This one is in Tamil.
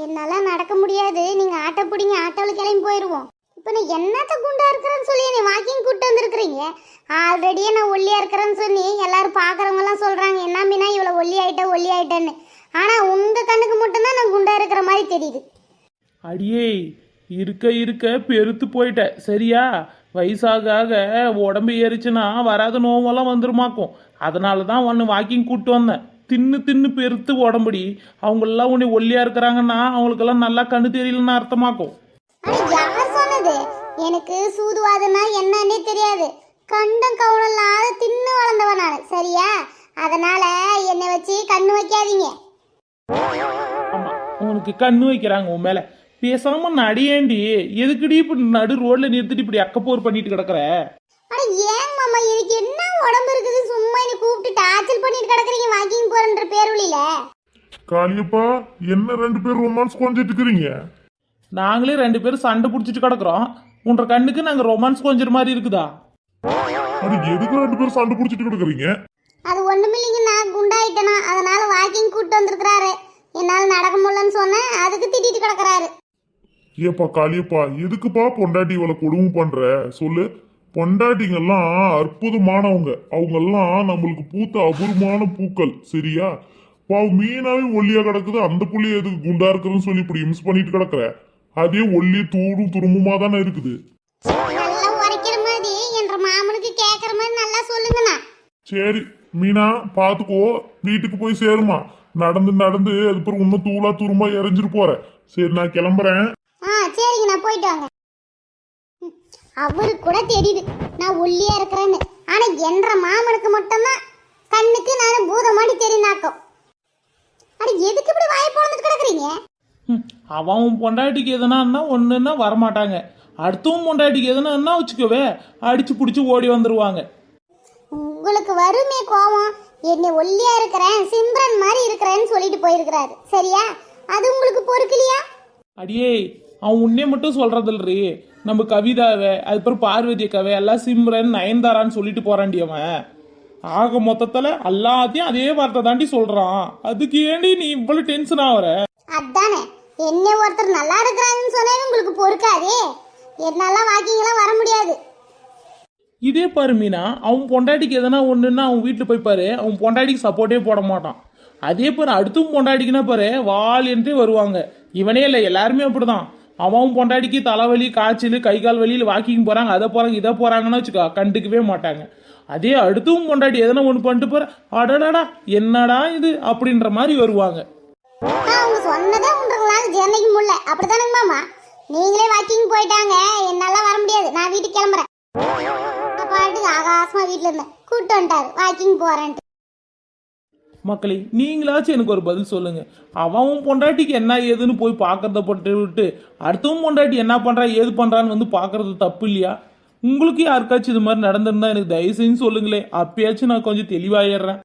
என்னால நடக்க முடியாது, நீங்க ஆட்டோ பிடிங்க, ஆட்டோவில் கிளம்பி போயிடுவோம். இப்போ நான் என்னத்த குண்டா இருக்கிறேன்னு சொல்லி என்னை வாக்கிங் கூப்பிட்டு வந்துருக்குறீங்க. ஆல்ரெடியே நான் ஒல்லியா இருக்கிறேன்னு சொல்லி எல்லாரும் பார்க்குறவங்கலாம் சொல்றாங்க, என்ன மீனா இவ்வளோ ஒல்லி ஆயிட்டேன்னு. ஆனால் உங்க கண்ணுக்கு மட்டும்தான் நான் குண்டா இருக்கிற மாதிரி தெரியுது. அடியே இருக்க இருக்க பெருத்து போயிட்ட சரியா? வயசாக ஆக உடம்பு ஏறிச்சுன்னா வராத நோவெல்லாம் வந்துருமாக்கும். அதனால தான் ஒன்று வாக்கிங் கூப்பிட்டு வந்தேன். தின்னு தின்னு பெருத்து உடம்புடி. அவங்களெல்லாம் உன்னை ஒல்லியா இருக்கிறாங்கன்னா அவங்களுக்கெல்லாம் நல்லா கண்ணு தெரியலன்னு அர்த்தமாக்கும். யார் சொன்னது? எனக்கு சூதுவாதுன்னா என்னன்னே தெரியாது. கண்டம் கவனம்லாத தின்னு வளர்ந்தவன் நான் சரியா? அதனால என்னை வச்சு கண்ணு வைக்காதீங்க. ஆமா, உனக்கு கண்ணு வைக்கிறாங்க உன் மேல. பேசாம நடியேண்டி, எதுக்குடி இப்படி நடு ரோட்ல நிறுத்திட்டு இப்படி அக்கப்போர் பண்ணிட்டு கிடக்குற? அட ஏன் மாமா, இதுக்கு என்ன உடம்பு இருக்குது? சும்மா என்ன கூப்பிட்டு டார்ச்சர் பண்ணிட்டு கிடக்குறீங்க வாக்கிங் போறன்ற பேருளில. காளியப்பா, என்ன 2 பேரும் ரொமான்ஸ் கொஞ்சிட்டு இருக்கிறீங்க? நாங்களே 2 பேரும் சண்டை பிடிச்சிட்டு கிடக்குறோம். உன்ற கண்ணுக்கு நாங்க ரொமான்ஸ் கொஞ்சம் மாதிரி இருக்குதா? அது எதுக்கு 2 பேரும் சண்டை பிடிச்சிட்டு கிடக்குறீங்க? அது ஒண்ணுமில்லைங்க, நான் குண்டாயிட்டேனா அதனால வாக்கிங் கூப்பிட்டு வந்திருக்கிறாரு. என்னால நடக்க முடியலன்னு சொன்னேன், அதுக்கு திட்டிட்டு கிடக்குறாரு. ஏப்பா காளியப்பா, எதுக்குப்பா பொண்டாட்டி இவ்வளவு கொடுமை பண்ற சொல்லு? பொண்டாட்டிங்கெல்லாம் அற்புதமானவங்க. அவங்கெல்லாம் நம்மளுக்கு பூத்த அபூர்வமான பூக்கள் சரியா? பாவம் மீனாவே ஒல்லியா கிடக்குது, அந்த புள்ளிய எதுக்கு குண்டா இருக்குதுன்னு சொல்லி இப்படி மிஸ் பண்ணிட்டு கிடக்குற? அதே ஒல்லி தூடும் துரும்புமா தானே இருக்குது. நல்லா உரைக்கிற மாதிரி என்ற மாமனுக்கு கேட்கற மாதிரி நல்லா சொல்லுங்கண்ணா. சரி மீனா, பாத்துக்கோ, வீட்டுக்கு போய் சேருமா. நடந்து நடந்து அதுக்கப்புறம் இன்னும் தூளா துரும்பா எரிஞ்சிட்டு போற. சரி நான் கிளம்புறேன். சரிங்க, நான் போயிட்டு வாங்க. அவருக்கு கூட தெரியுது நான் ஒல்லியா இருக்கிறேன்னு. ஆனா என்ற மாமனுக்கு மட்டும்தான் கண்ணுக்கு நான் பூதமாடி தெரியுனாக்கும். அட எதுக்கு இப்படி வாயை பொளந்துட்டு கிடக்குறீங்க? அவன் பொண்டாட்டிக்கு எதனா ஒண்ணுன்னா வரமாட்டாங்க. அடுத்தவன் பொண்டாட்டிக்கு எதனா வச்சுக்கவே அடிச்சு பிடிச்சி ஓடி வந்துருவாங்க. உங்களுக்கு வருமே கோவம். என்னை ஒல்லியா இருக்கிறேன், சிம்ரன் மாதிரி இருக்கிறேன்னு சொல்லிட்டு போயிருக்கிறாரு சரியா? அது உங்களுக்கு பொறுக்கலையா? அடியே, அவன் உன்னே மட்டும் சொல்றதில்றி. நம்ம கவிதாவை, அதுக்கப்புறம் பார்வதி அக்காவை எல்லாம் சிம்ரன் நயன்தாரான்னு சொல்லிட்டு போறான்டி அவன். ஆக மொத்தத்துல எல்லாத்தையும் அதே வார்த்தை தாண்டி சொல்றான். அதுக்கு ஏண்டி நீ இவ்வளவு டென்ஷன் ஆகுற? அதானே, என்ன ஒருத்தர் நல்லா இருக்கிறாங்கன்னு சொன்னாலும் உங்களுக்கு பொறுக்காதே. என்னால வாக்கிங் எல்லாம் வர முடியாது. இதே பாரு மீனா, அவன் பொண்டாட்டிக்கு எதனா ஒண்ணுன்னா அவன் வீட்டுல போய் பாரு, அவன் பொண்டாட்டிக்கு சப்போர்ட்டே போட மாட்டான். அதே பாரு அடுத்தும் பொண்டாட்டிக்குன்னா பாரு வால் என்றே வருவாங்க. இவனே இல்லை, எல்லாருமே அப்படிதான். அவன் பொண்டாட்டிக்கு தலைவலி, காய்ச்சல், கை கால் வலியில் வாக்கிங் போறாங்க, அதை போறாங்க, இதை போறாங்கன்னு வச்சுக்கோ, கண்டுக்கவே மாட்டாங்க. அதே அடுத்தும் பொண்டாட்டி எதனா ஒன்று பண்ணிட்டு போற, அடடா என்னடா இது அப்படின்ற மாதிரி வருவாங்க. அவங்க சொன்னதே உங்களால ஜெர்னிக்கு முடியல அப்படித்தானே மாமா? நீங்களே வாக்கிங் போயிட்டாங்க, என்னால வர முடியாது, நான் வீட்டுக்கு கிளம்புறேன். பாட்டுக்கு ஆகாசமா வீட்டுல இருந்தேன், கூட்டு வந்துட்டாரு வாக்கிங் போறேன்ட்டு. மக்களே, நீங்களாச்சும் எனக்கு ஒரு பதில் சொல்லுங்க. அவன் பொண்டாட்டிக்கு என்ன ஏதுன்னு போய் பார்க்கறத போட்டு விட்டு அடுத்தவன் பொண்டாட்டி என்ன பண்றா ஏது பண்றான்னு வந்து பார்க்கறது தப்பு இல்லையா? உங்களுக்கு யாருக்காச்சும் இது மாதிரி நடந்திருந்தா எனக்கு தயவு செஞ்சு சொல்லுங்களேன். அப்பயாச்சும் நான் கொஞ்சம் தெளிவாயிடுறேன்.